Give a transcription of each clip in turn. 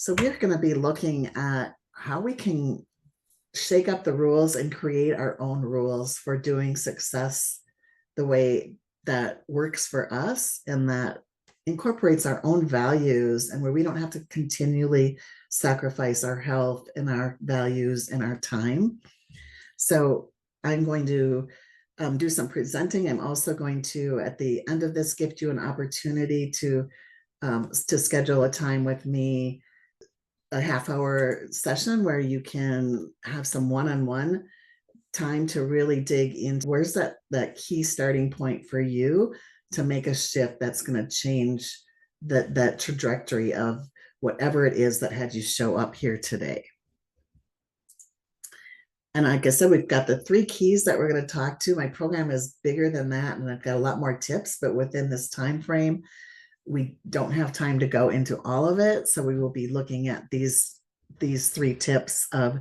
So we're going to be looking at how we can shake up the rules and create our own rules for doing success the way that works for us and that incorporates our own values, and where we don't have to continually sacrifice our health and our values and our time. So I'm going to do some presenting. I'm also going to, at the end of this, gift you an opportunity to schedule a time with me, a half-hour session where you can have some one-on-one time to really dig into where's that key starting point for you to make a shift that's going to change that trajectory of whatever it is that had you show up here today. And like I said, we've got the 3 keys that we're going to talk to. My program is bigger than that, and I've got a lot more tips, but within this time frame, we don't have time to go into all of it. So we will be looking at these 3 tips of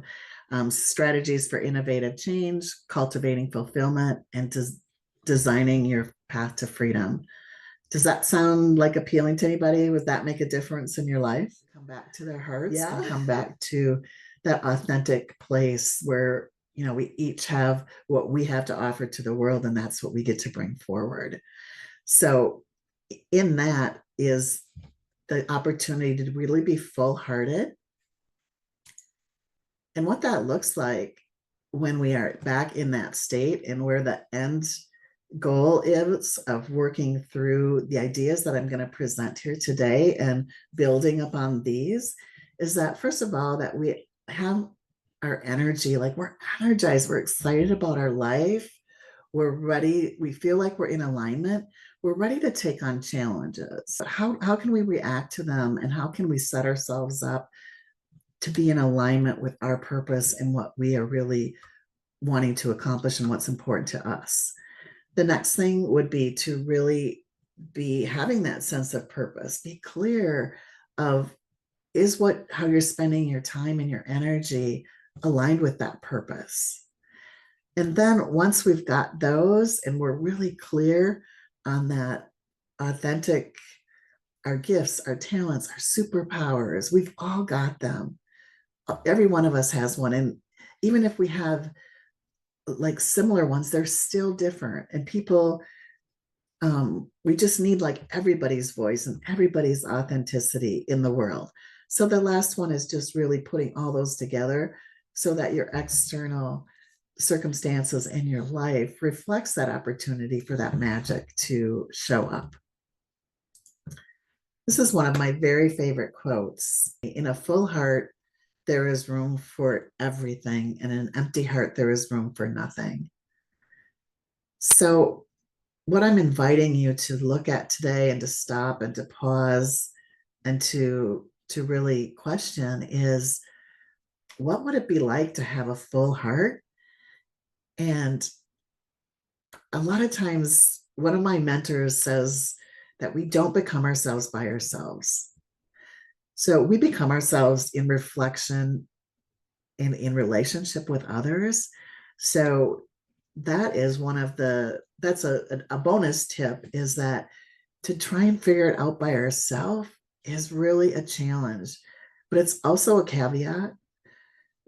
strategies for innovative change, cultivating fulfillment, and designing your path to freedom. Does that sound like appealing to anybody? Would that make a difference in your life? Come back to their hearts, and come back to that authentic place where, you know, we each have what we have to offer to the world, and that's what we get to bring forward. So in that is the opportunity to really be full-hearted. And what that looks like when we are back in that state, and where the end goal is of working through the ideas that I'm going to present here today and building upon these, is that first of all, that we have our energy, like we're energized, we're excited about our life, we're ready, we feel like we're in alignment, we're ready to take on challenges. How can we react to them, and how can we set ourselves up to be in alignment with our purpose and what we are really wanting to accomplish and what's important to us? The next thing would be to really be having that sense of purpose, be clear of, is how you're spending your time and your energy aligned with that purpose? And then once we've got those and we're really clear on that authentic, our gifts, our talents, our superpowers, we've all got them. Every one of us has one. And even if we have like similar ones, they're still different. And people, we just need like everybody's voice and everybody's authenticity in the world. So the last one is just really putting all those together so that your external circumstances in your life reflects that opportunity for that magic to show up. This is one of my very favorite quotes. In a full heart, there is room for everything. In an empty heart, there is room for nothing. So what I'm inviting you to look at today, and to stop and to pause and to really question, is what would it be like to have a full heart? And a lot of times, one of my mentors says that we don't become ourselves by ourselves. So we become ourselves in reflection and in relationship with others. So that is that's a bonus tip, is that to try and figure it out by ourselves is really a challenge, but it's also a caveat,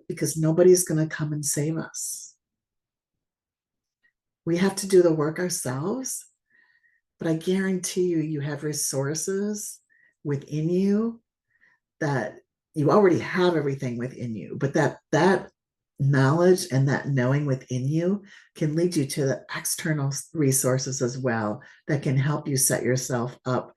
because nobody's going to come and save us. We have to do the work ourselves, but I guarantee you have resources within you, that you already have everything within you, but that knowledge and that knowing within you can lead you to the external resources as well, that can help you set yourself up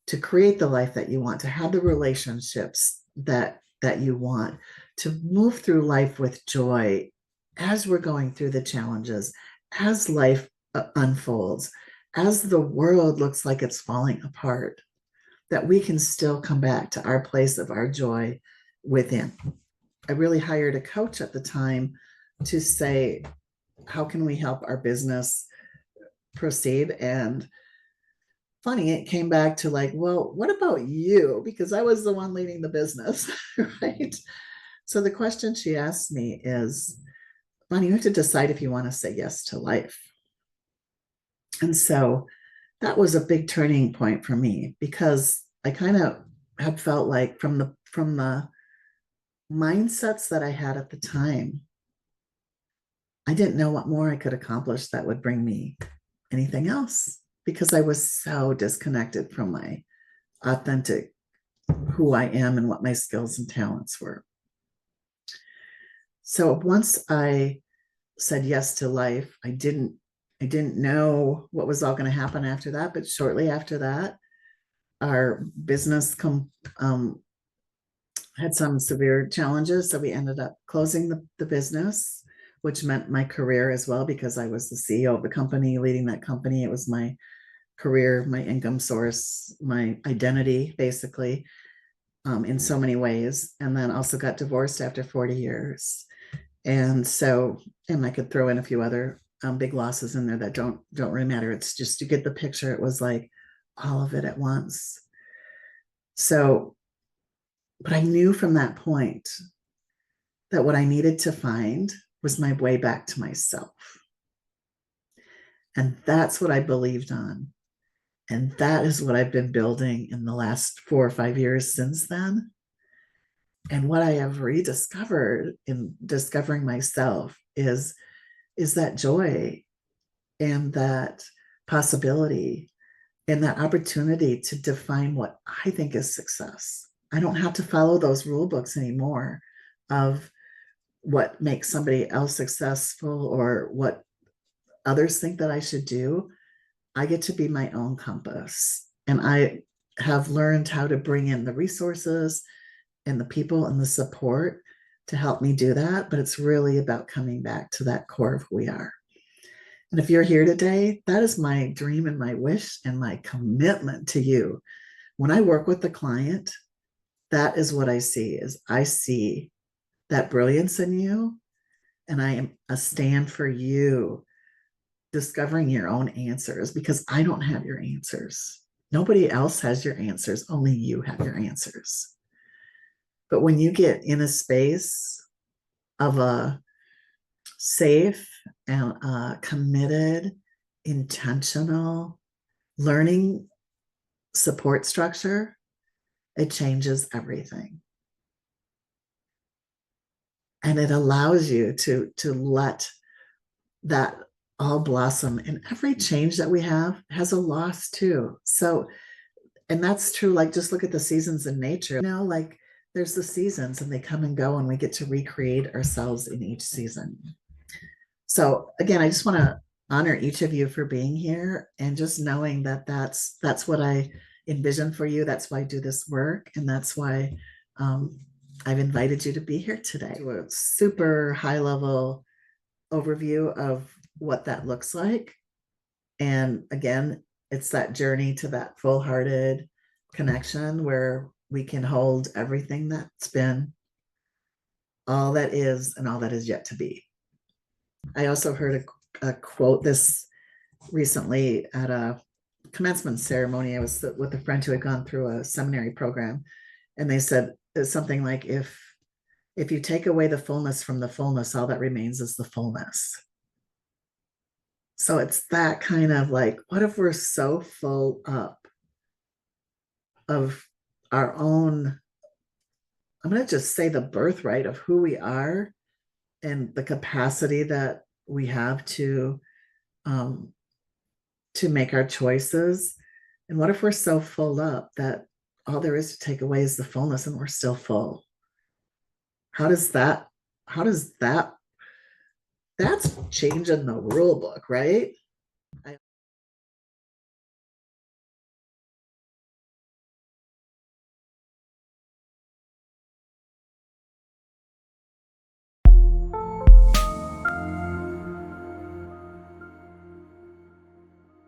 to create the life that you want, to have the relationships that you want, to move through life with joy as we're going through the challenges, as life unfolds, as the world looks like it's falling apart, that we can still come back to our place of our joy within. I really hired a coach at the time to say, how can we help our business proceed? And funny, it came back to like, well, what about you? Because I was the one leading the business, right? So the question she asked me is, Bonnie, you have to decide if you want to say yes to life. And so that was a big turning point for me, because I kind of had felt like from from the mindsets that I had at the time, I didn't know what more I could accomplish that would bring me anything else, because I was so disconnected from my authentic who I am and what my skills and talents were. So once I said yes to life, I didn't know what was all going to happen after that, but shortly after that, our business had some severe challenges, so we ended up closing the business, which meant my career as well, because I was the CEO of the company, leading that company. It was my career, my income source, my identity, basically, in so many ways. And then also got divorced after 40 years. And so, and I could throw in a few other big losses in there that don't really matter. It's just, you get the picture. It was like all of it at once. So, but I knew from that point that what I needed to find was my way back to myself. And that's what I believed on. And that is what I've been building in the last 4 or 5 years since then. And what I have rediscovered in discovering myself is that joy and that possibility and that opportunity to define what I think is success. I don't have to follow those rule books anymore of what makes somebody else successful or what others think that I should do. I get to be my own compass. And I have learned how to bring in the resources and the people and the support to help me do that. But it's really about coming back to that core of who we are. And if you're here today, that is my dream and my wish and my commitment to you. When I work with the client, that is what I see. Is I see that brilliance in you, and I am a stand for you discovering your own answers, because I don't have your answers. Nobody else has your answers. Only you have your answers. But when you get in a space of a safe and committed, intentional learning support structure, it changes everything. And it allows you to let that all blossom. And every change that we have has a loss too. So, and that's true. Like, just look at the seasons in nature. Like there's the seasons and they come and go, and we get to recreate ourselves in each season. So again, I just want to honor each of you for being here, and just knowing that that's what I envision for you. That's why I do this work. And that's why I've invited you to be here today. To a super high level overview of what that looks like. And again, it's that journey to that full-hearted connection where we can hold everything that's been, all that is, and all that is yet to be. I also heard a quote this recently at a commencement ceremony. I was with a friend who had gone through a seminary program, and they said something like, if you take away the fullness from the fullness, all that remains is the fullness. So it's that kind of like, what if we're so full up of our own, I'm going to just say the birthright of who we are and the capacity that we have to make our choices. And what if we're so full up that all there is to take away is the fullness, and we're still full? How does that, that's changing the rule book, right?